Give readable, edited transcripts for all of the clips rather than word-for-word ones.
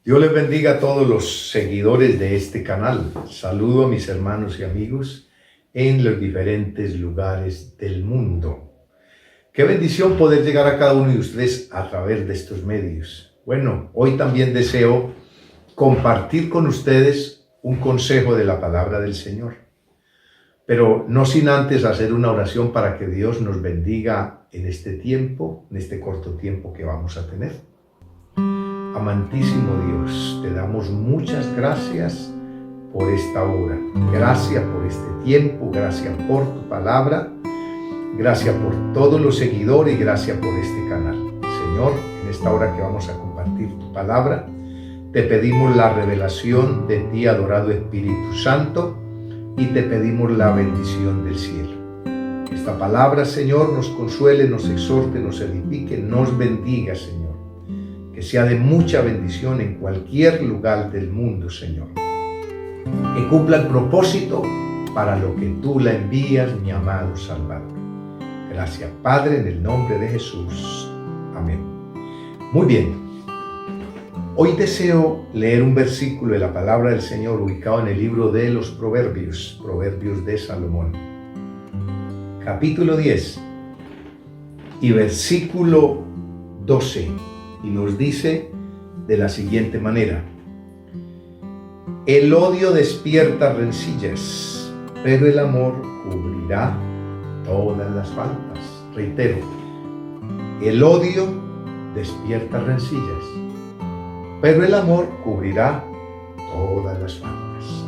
Dios les bendiga a todos los seguidores de este canal. Saludo a mis hermanos y amigos en los diferentes lugares del mundo. Qué bendición poder llegar a cada uno de ustedes a través de estos medios. Bueno, hoy también deseo compartir con ustedes un consejo de la palabra del Señor. Pero no sin antes hacer una oración para que Dios nos bendiga en este tiempo, en este corto tiempo que vamos a tener. Amantísimo Dios, te damos muchas gracias por esta hora. Gracias por este tiempo, gracias por tu palabra, gracias por todos los seguidores y gracias por este canal. Señor, en esta hora que vamos a compartir tu palabra, te pedimos la revelación de ti, adorado Espíritu Santo, y te pedimos la bendición del cielo. Esta palabra, Señor, nos consuele, nos exhorte, nos edifique, nos bendiga, Señor. Que sea de mucha bendición en cualquier lugar del mundo, Señor. Que cumpla el propósito para lo que tú la envías, mi amado Salvador. Gracias, Padre, en el nombre de Jesús. Amén. Muy bien. Hoy deseo leer un versículo de la palabra del Señor ubicado en el libro de los Proverbios, Proverbios de Salomón. Capítulo 10 y versículo 12. Y nos dice de la siguiente manera: el odio despierta rencillas, pero el amor cubrirá todas las faltas. Reitero, el odio despierta rencillas, pero el amor cubrirá todas las faltas.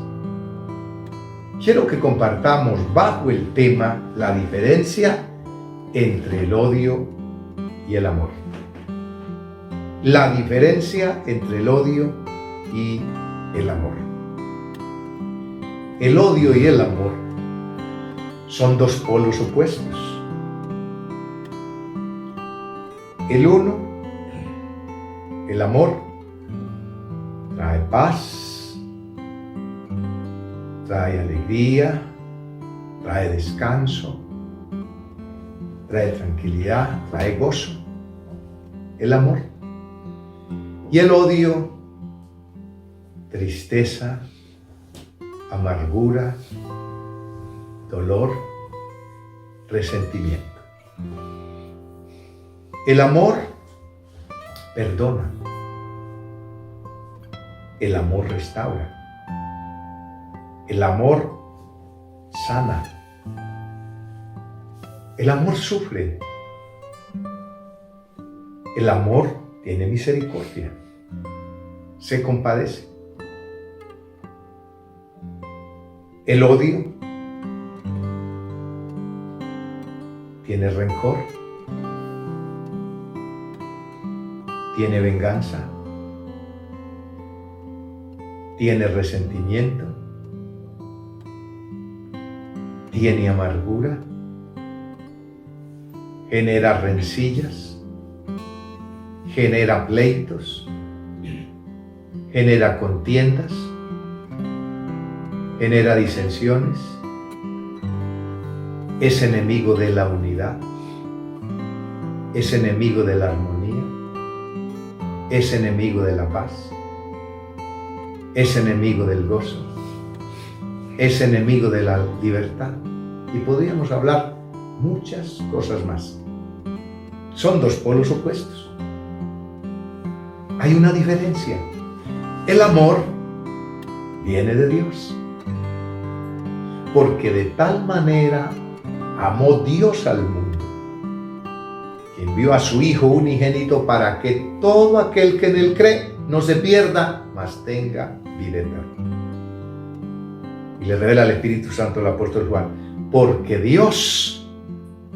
Quiero que compartamos bajo el tema la diferencia entre el odio y el amor. La diferencia entre el odio y el amor. El odio y el amor son dos polos opuestos. El uno, el amor, trae paz, trae alegría, trae descanso, trae tranquilidad, trae gozo. El amor. Y el odio, tristeza, amargura, dolor, resentimiento. El amor perdona. El amor restaura. El amor sana. El amor sufre. El amor tiene misericordia. Se compadece. El odio tiene rencor, tiene venganza, tiene resentimiento, tiene amargura, genera rencillas, genera pleitos, genera contiendas, genera disensiones, es enemigo de la unidad, es enemigo de la armonía, es enemigo de la paz, es enemigo del gozo, es enemigo de la libertad. Y podríamos hablar muchas cosas más. Son dos polos opuestos. Hay una diferencia. El amor viene de Dios. Porque de tal manera amó Dios al mundo, que envió a su Hijo unigénito para que todo aquel que en él cree no se pierda, mas tenga vida eterna. Y le revela el Espíritu Santo al apóstol Juan, porque Dios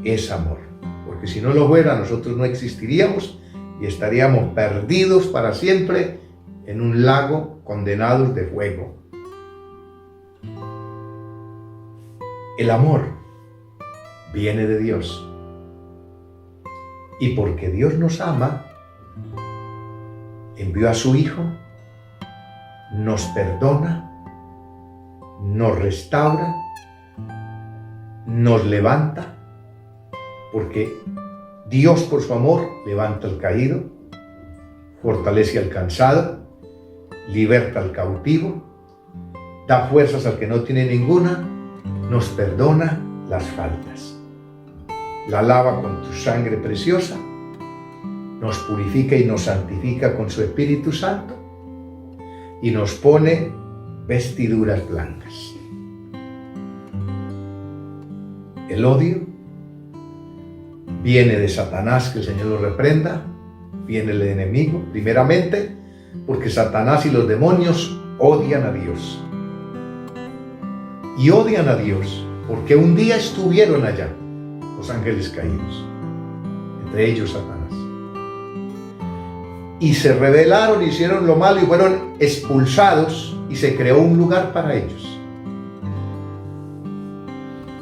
es amor. Porque si no lo fuera, nosotros no existiríamos y estaríamos perdidos para siempre en un lago, condenados de fuego. El amor viene de Dios. Y porque Dios nos ama, envió a su Hijo, nos perdona, nos restaura, nos levanta, porque Dios por su amor levanta al caído, fortalece al cansado liberta al cautivo, da fuerzas al que no tiene ninguna, nos perdona las faltas, la lava con tu sangre preciosa, nos purifica y nos santifica con su Espíritu Santo y nos pone vestiduras blancas. El odio viene de Satanás, que el Señor lo reprenda, viene el enemigo, primeramente, porque Satanás y los demonios odian a Dios. Y odian a Dios porque un día estuvieron allá los ángeles caídos, entre ellos Satanás. Y se rebelaron, hicieron lo malo y fueron expulsados y se creó un lugar para ellos.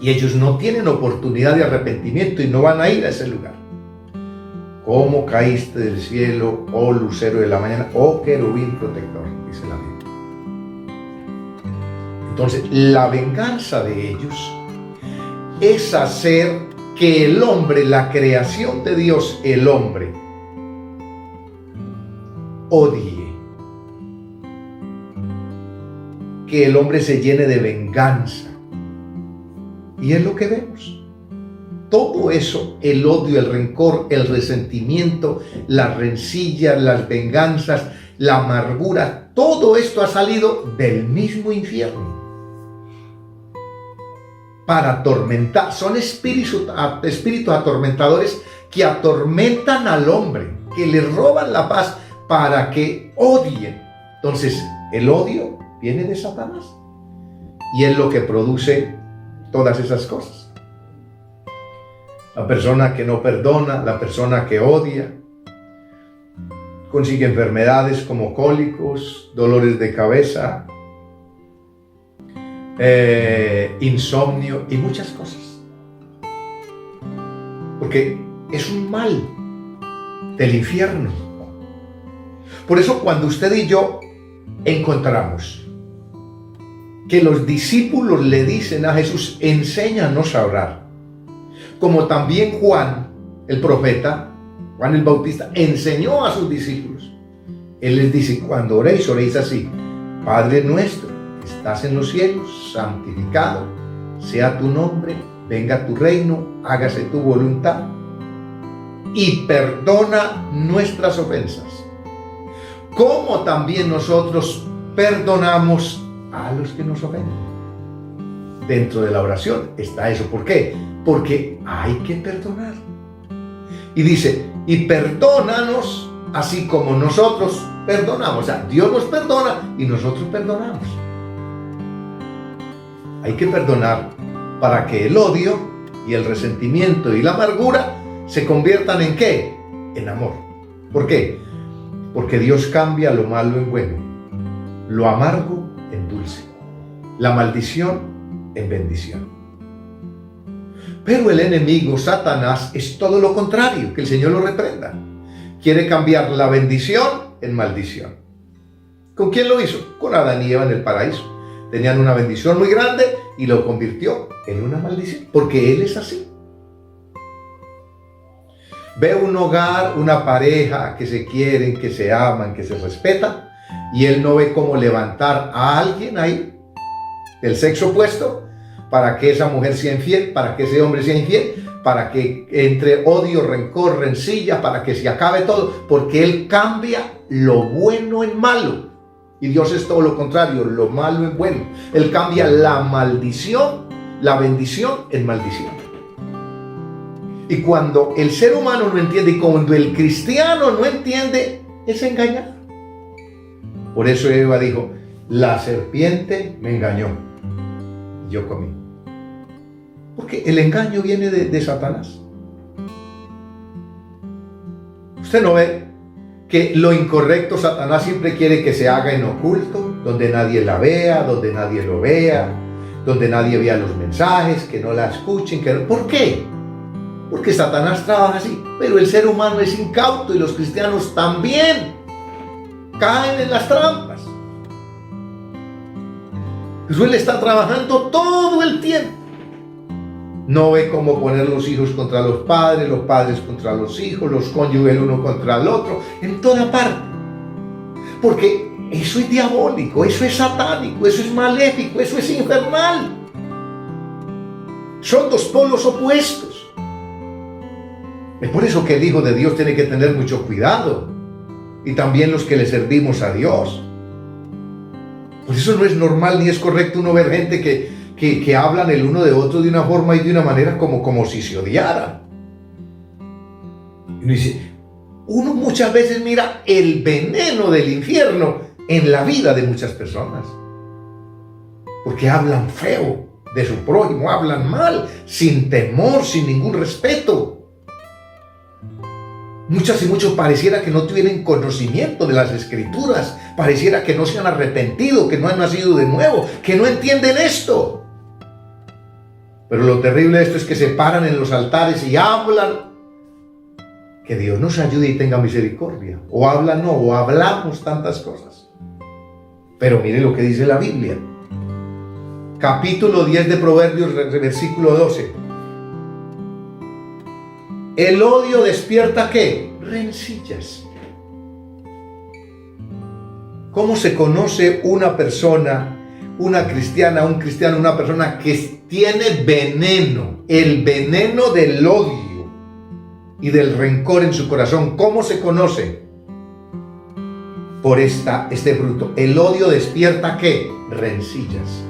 Y ellos no tienen oportunidad de arrepentimiento y no van a ir a ese lugar. ¿Cómo caíste del cielo, oh lucero de la mañana, oh querubín protector? Dice la Biblia. Entonces, la venganza de ellos es hacer que el hombre, la creación de Dios, el hombre, odie. Que el hombre se llene de venganza. Y es lo que vemos. Todo eso, el odio, el rencor, el resentimiento, las rencillas, las venganzas, la amargura, todo esto ha salido del mismo infierno. Para atormentar, son espíritus atormentadores que atormentan al hombre, que le roban la paz para que odien. Entonces, el odio viene de Satanás y es lo que produce todas esas cosas. La persona que no perdona, la persona que odia, consigue enfermedades como cólicos, dolores de cabeza, insomnio y muchas cosas. Porque es un mal del infierno. Por eso cuando usted y yo encontramos que los discípulos le dicen a Jesús, enséñanos a orar, como también Juan, el profeta, Juan el Bautista, enseñó a sus discípulos. Él les dice, cuando oréis, oréis así: Padre nuestro, que estás en los cielos, santificado sea tu nombre, venga tu reino, hágase tu voluntad, y perdona nuestras ofensas, como también nosotros perdonamos a los que nos ofenden. Dentro de la oración está eso. ¿Por qué? Porque hay que perdonar. Y dice, y perdónanos así como nosotros perdonamos. O sea, Dios nos perdona y nosotros perdonamos. Hay que perdonar para que el odio y el resentimiento y la amargura se conviertan ¿en qué? En amor. ¿Por qué? Porque Dios cambia lo malo en bueno, lo amargo en dulce, la maldición en bendición. Pero el enemigo, Satanás, es todo lo contrario, que el Señor lo reprenda. Quiere cambiar la bendición en maldición. ¿Con quién lo hizo? Con Adán y Eva en el paraíso. Tenían una bendición muy grande y lo convirtió en una maldición, porque Él es así. Ve un hogar, una pareja que se quieren, que se aman, que se respetan, y Él no ve cómo levantar a alguien ahí del sexo opuesto para que esa mujer sea infiel, para que ese hombre sea infiel, para que entre odio, rencor, rencilla, para que se acabe todo, porque Él cambia lo bueno en malo. Y Dios es todo lo contrario, lo malo en bueno. Él cambia la maldición, la bendición en maldición. Y cuando el ser humano no entiende, y cuando el cristiano no entiende, es engañar. Por eso Eva dijo, la serpiente me engañó, yo comí. Porque el engaño viene de Satanás. Usted no ve que lo incorrecto Satanás siempre quiere que se haga en oculto, donde nadie la vea, donde nadie lo vea, donde nadie vea los mensajes, que no la escuchen. ¿Por qué? Porque Satanás trabaja así. Pero el ser humano es incauto y los cristianos también caen en las trampas. Jesús le está trabajando todo el tiempo. No ve cómo poner los hijos contra los padres contra los hijos, los cónyuges el uno contra el otro, en toda parte. Porque Eso es diabólico, eso es satánico, eso es maléfico, eso es infernal. Son dos polos opuestos. Es por eso que el Hijo de Dios tiene que tener mucho cuidado. Y también los que le servimos a Dios. Por eso no es normal ni es correcto uno ver gente que hablan el uno de otro de una forma y de una manera como si se odiaran. Y uno dice, uno muchas veces mira el veneno del infierno en la vida de muchas personas. Porque hablan feo de su prójimo, hablan mal, sin temor, sin ningún respeto. Muchas y muchos pareciera que no tienen conocimiento de las Escrituras, pareciera que no se han arrepentido, que no han nacido de nuevo, que no entienden esto. Pero lo terrible de esto es que se paran en los altares y hablan. Que Dios nos ayude y tenga misericordia. O hablan, no, o hablamos tantas cosas. Pero mire lo que dice la Biblia. Capítulo 10 de Proverbios, versículo 12. El odio despierta ¿qué? Rencillas. ¿Cómo se conoce una persona, una cristiana, un cristiano, una persona que tiene veneno, el veneno del odio y del rencor en su corazón? ¿Cómo se conoce? Por este fruto. El odio despierta ¿qué? Rencillas.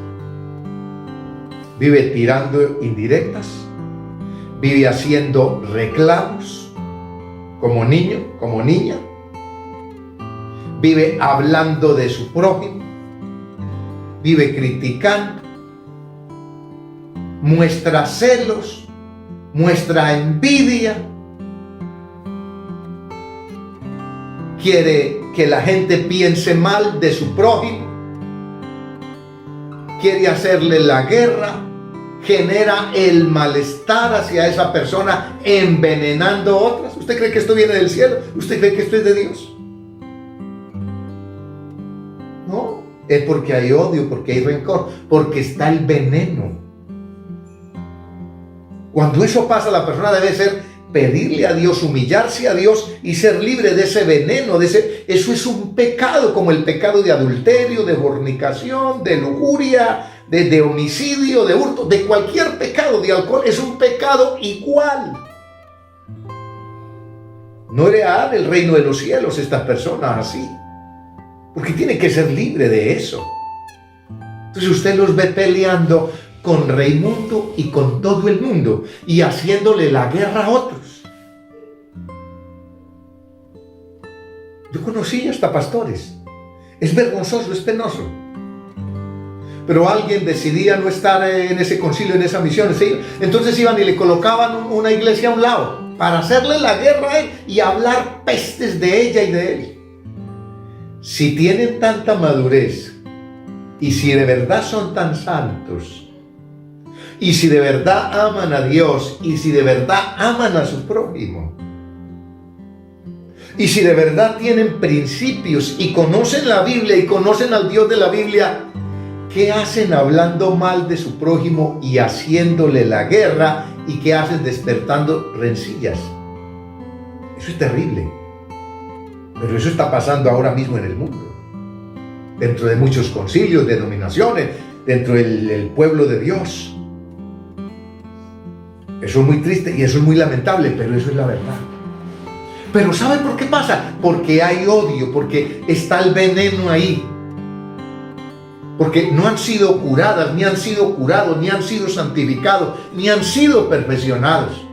Vive tirando indirectas. Vive haciendo reclamos como niño, como niña. Vive hablando de su prójimo. Vive criticando. Muestra celos. Muestra envidia. Quiere que la gente piense mal de su prójimo. Quiere hacerle la guerra. Genera el malestar hacia esa persona, envenenando a otras. ¿Usted cree que esto viene del cielo? ¿Usted cree que esto es de Dios? No, es porque hay odio, porque hay rencor, porque está el veneno. Cuando eso pasa, la persona debe pedirle a Dios, humillarse a Dios y ser libre de ese veneno, eso es un pecado, como el pecado de adulterio, de fornicación, de lujuria, de homicidio, de hurto, de cualquier pecado, de alcohol, es un pecado igual. No heredarán el reino de los cielos estas personas así, porque tiene que ser libre de eso. Entonces usted los ve peleando con Raimundo y con todo el mundo y haciéndole la guerra a otros. Yo conocí hasta pastores. Es vergonzoso, es penoso. Pero alguien decidía no estar en ese concilio, en esa misión. Entonces iban y le colocaban una iglesia a un lado para hacerle la guerra a él y hablar pestes de ella y de él. Si tienen tanta madurez y si de verdad son tan santos y si de verdad aman a Dios y si de verdad aman a su prójimo y si de verdad tienen principios y conocen la Biblia y conocen al Dios de la Biblia, ¿qué hacen hablando mal de su prójimo y haciéndole la guerra? ¿Y qué hacen despertando rencillas? Eso es terrible. Pero eso está pasando ahora mismo en el mundo. Dentro de muchos concilios, denominaciones, dentro del pueblo de Dios. Eso es muy triste y eso es muy lamentable, pero eso es la verdad. Pero ¿sabe por qué pasa? Porque hay odio, porque está el veneno ahí. Porque no han sido curadas, ni han sido curados, ni han sido santificados, ni han sido perfeccionados.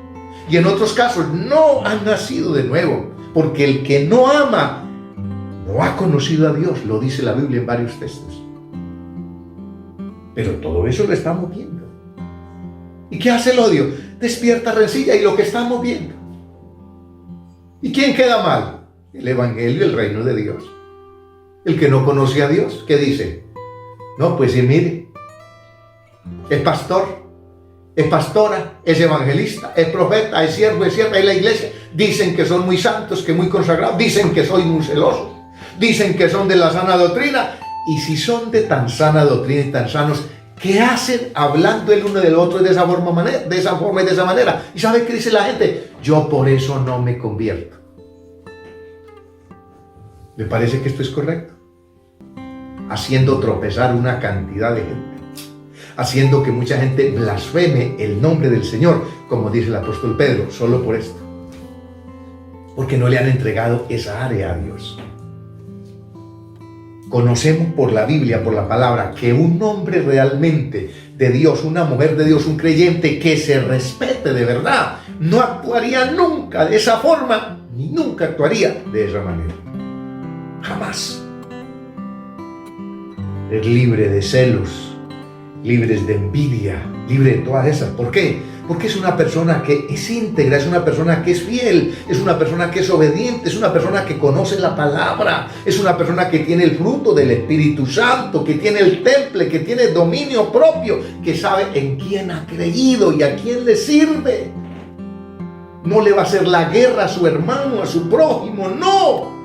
Y en otros casos no han nacido de nuevo. Porque el que no ama, no ha conocido a Dios, lo dice la Biblia en varios textos. Pero todo eso lo estamos viendo. ¿Y qué hace el odio? Despierta rencilla y lo que estamos viendo. ¿Y quién queda mal? El Evangelio, el reino de Dios. El que no conoce a Dios, ¿qué dice? No, pues sí, mire, es pastor, es pastora, es evangelista, es profeta, es siervo, es sierva, es la iglesia. Dicen que son muy santos, que muy consagrados, dicen que soy muy celosos, dicen que son de la sana doctrina. Y si son de tan sana doctrina y tan sanos, ¿qué hacen hablando el uno del otro de esa forma y de esa manera? ¿Y sabe qué dice la gente? Yo por eso no me convierto. ¿Le parece que esto es correcto? haciendo tropezar una cantidad de gente, haciendo que mucha gente blasfeme el nombre del Señor, como dice el apóstol Pedro, solo por esto, porque no le han entregado esa área a Dios. Conocemos por la Biblia, por la palabra, que un hombre realmente de Dios, una mujer de Dios, un creyente que se respete de verdad, no actuaría nunca de esa forma, ni nunca actuaría de esa manera. Jamás. Es libre de celos, libre de envidia, libre de todas esas. ¿Por qué? Porque es una persona que es íntegra, es una persona que es fiel, es una persona que es obediente, es una persona que conoce la palabra, es una persona que tiene el fruto del Espíritu Santo, que tiene el temple, que tiene dominio propio, que sabe en quién ha creído y a quién le sirve. No le va a hacer la guerra a su hermano, a su prójimo, no.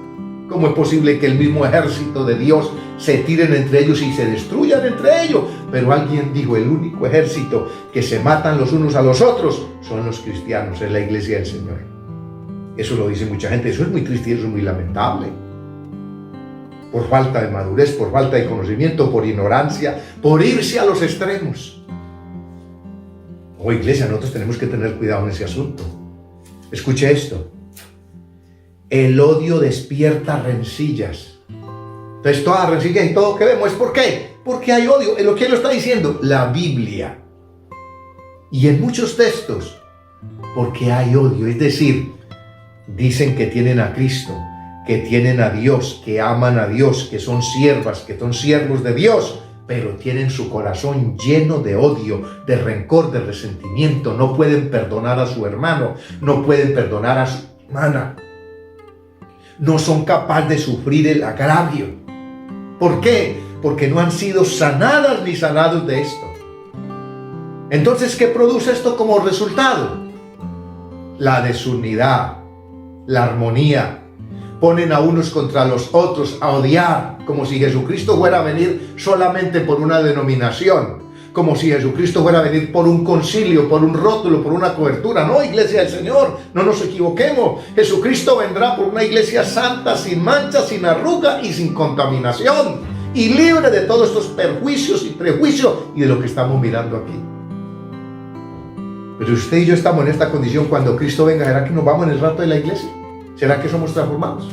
¿Cómo es posible que el mismo ejército de Dios se tiren entre ellos y se destruyan entre ellos? Pero alguien dijo, el único ejército que se matan los unos a los otros son los cristianos, es la iglesia del Señor. Eso lo dice mucha gente, eso es muy triste y eso es muy lamentable. Por falta de madurez, por falta de conocimiento, por ignorancia, por irse a los extremos. Oh, iglesia, nosotros tenemos que tener cuidado en ese asunto. Escuche esto. El odio despierta rencillas. Entonces todas las rencillas y todo que vemos es ¿por qué? Porque hay odio. ¿En lo que lo está diciendo? La Biblia. Y en muchos textos, porque hay odio. Es decir, dicen que tienen a Cristo, que tienen a Dios, que aman a Dios, que son siervas, que son siervos de Dios, pero tienen su corazón lleno de odio, de rencor, de resentimiento. No pueden perdonar a su hermano, no pueden perdonar a su hermana. No son capaces de sufrir el agravio. ¿Por qué? Porque no han sido sanadas ni sanados de esto. Entonces, ¿qué produce esto como resultado? La desunidad, la armonía. Ponen a unos contra los otros a odiar, como si Jesucristo fuera a venir solamente por una denominación, como si Jesucristo fuera a venir por un concilio, por un rótulo, por una cobertura. No, iglesia del Señor, no nos equivoquemos. Jesucristo vendrá por una iglesia santa, sin mancha, sin arruga y sin contaminación, y libre de todos estos perjuicios y prejuicios y de lo que estamos mirando aquí. Pero usted y yo estamos en esta condición cuando Cristo venga. ¿Será que nos vamos en el rato de la iglesia? ¿Será que somos transformados?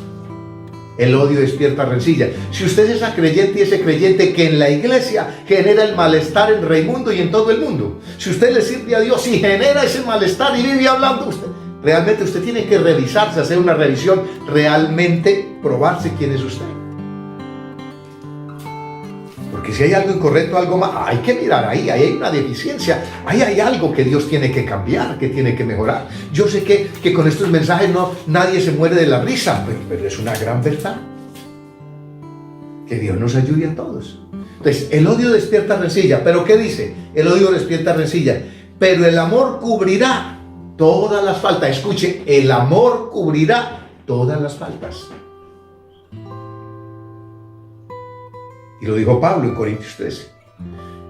El odio despierta rencilla. Si usted es esa creyente y ese creyente que en la iglesia genera el malestar en Raimundo y en todo el mundo, si usted le sirve a Dios y genera ese malestar y vive hablando usted, realmente usted tiene que revisarse, hacer una revisión, realmente probarse quién es usted. Porque si hay algo incorrecto, algo más, hay que mirar ahí hay una deficiencia, ahí hay algo que Dios tiene que cambiar, que tiene que mejorar. Yo sé que con estos mensajes nadie se muere de la risa, pero es una gran verdad. Que Dios nos ayude a todos. Entonces, el odio despierta rencilla, pero ¿qué dice? El odio despierta rencilla, pero el amor cubrirá todas las faltas. Escuche, el amor cubrirá todas las faltas. Y lo dijo Pablo en Corintios 13.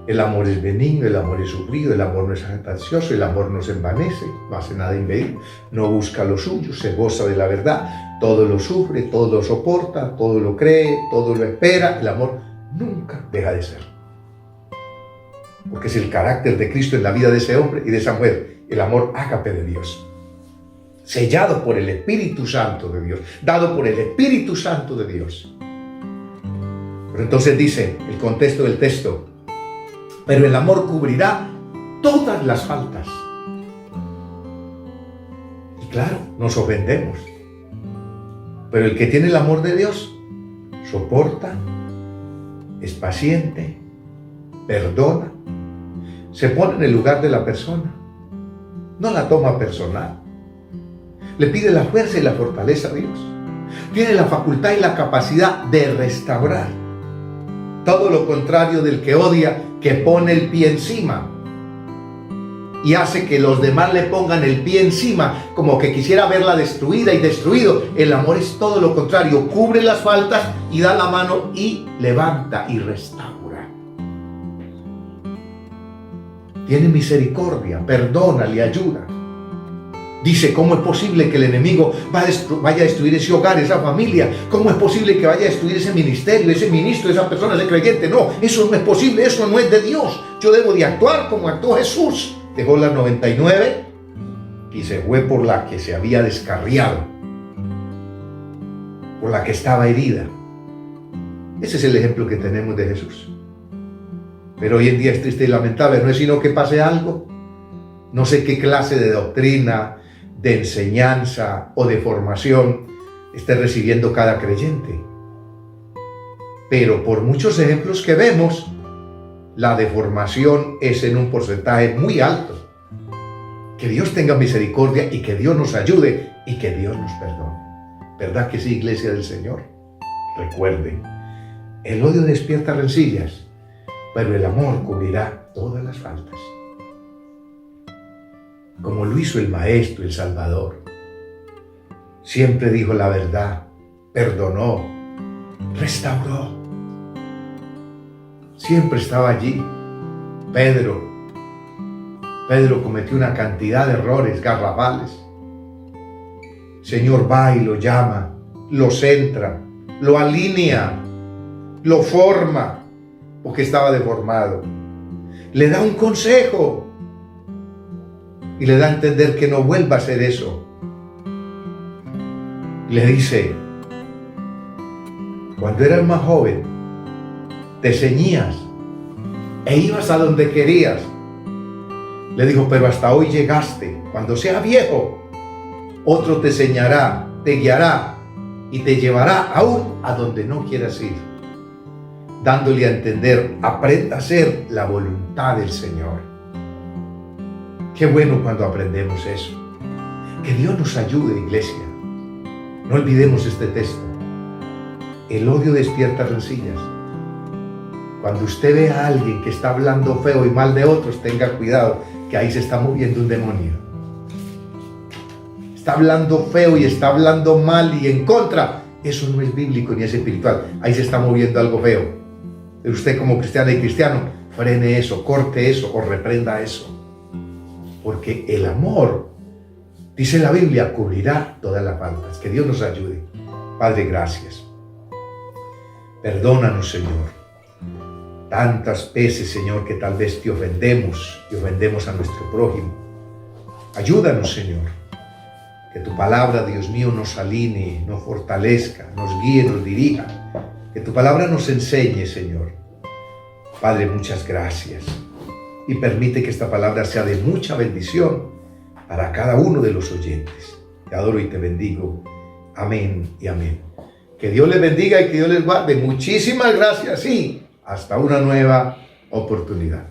El amor es benigno, el amor es sufrido, el amor no es jactancioso, el amor no se envanece, no hace nada indebido, no busca lo suyo, se goza de la verdad, todo lo sufre, todo lo soporta, todo lo cree, todo lo espera. El amor nunca deja de ser. Porque es el carácter de Cristo en la vida de ese hombre y de esa mujer, el amor ágape de Dios. Sellado por el Espíritu Santo de Dios, dado por el Espíritu Santo de Dios. Pero entonces dice el contexto del texto, pero el amor cubrirá todas las faltas. Y claro, nos ofendemos. Pero el que tiene el amor de Dios, soporta, es paciente, perdona, se pone en el lugar de la persona, no la toma personal, le pide la fuerza y la fortaleza a Dios, tiene la facultad y la capacidad de restaurar. Todo lo contrario del que odia, que pone el pie encima y hace que los demás le pongan el pie encima, como que quisiera verla destruida y destruido. El amor es todo lo contrario, cubre las faltas y da la mano y levanta y restaura. Tiene misericordia, perdona, le ayuda. Dice, ¿cómo es posible que el enemigo vaya a destruir ese hogar, esa familia? ¿Cómo es posible que vaya a destruir ese ministerio, ese ministro, esa persona, ese creyente? No, eso no es posible, eso no es de Dios. Yo debo de actuar como actuó Jesús. Dejó las 99 y se fue por la que se había descarriado, por la que estaba herida. Ese es el ejemplo que tenemos de Jesús. Pero hoy en día es triste y lamentable, no es sino que pase algo. No sé qué clase de doctrina, de enseñanza o de formación esté recibiendo cada creyente. Pero por muchos ejemplos que vemos, la deformación es en un porcentaje muy alto. Que Dios tenga misericordia y que Dios nos ayude y que Dios nos perdone. ¿Verdad que sí, iglesia del Señor? Recuerden, el odio despierta rencillas, pero el amor cubrirá todas las faltas. Como lo hizo el Maestro, el Salvador. Siempre dijo la verdad, perdonó, restauró. Siempre estaba allí. Pedro cometió una cantidad de errores garrafales. El Señor va y lo llama, lo centra, lo alinea, lo forma, porque estaba deformado. Le da un consejo y le da a entender que no vuelva a hacer eso. Le dice, cuando eras más joven, te ceñías e ibas a donde querías. Le dijo, pero hasta hoy llegaste. Cuando seas viejo, otro te enseñará, te guiará y te llevará aún a donde no quieras ir, dándole a entender, aprenda a hacer la voluntad del Señor. Qué bueno cuando aprendemos eso. Que Dios nos ayude, iglesia. No olvidemos este texto. El odio despierta rencillas. Cuando usted ve a alguien que está hablando feo y mal de otros, tenga cuidado, que ahí se está moviendo un demonio. Está hablando feo y está hablando mal y en contra. Eso no es bíblico ni es espiritual. Ahí se está moviendo algo feo. Usted como cristiana y cristiano, frene eso, corte eso o reprenda eso. Porque el amor, dice la Biblia, cubrirá todas las faltas. Que Dios nos ayude. Padre, gracias. Perdónanos, Señor. Tantas veces, Señor, que tal vez te ofendemos y ofendemos a nuestro prójimo. Ayúdanos, Señor. Que tu palabra, Dios mío, nos alinee, nos fortalezca, nos guíe, nos dirija. Que tu palabra nos enseñe, Señor. Padre, muchas gracias. Y permite que esta palabra sea de mucha bendición para cada uno de los oyentes. Te adoro y te bendigo. Amén y amén. Que Dios les bendiga y que Dios les guarde. Muchísimas gracias y hasta una nueva oportunidad.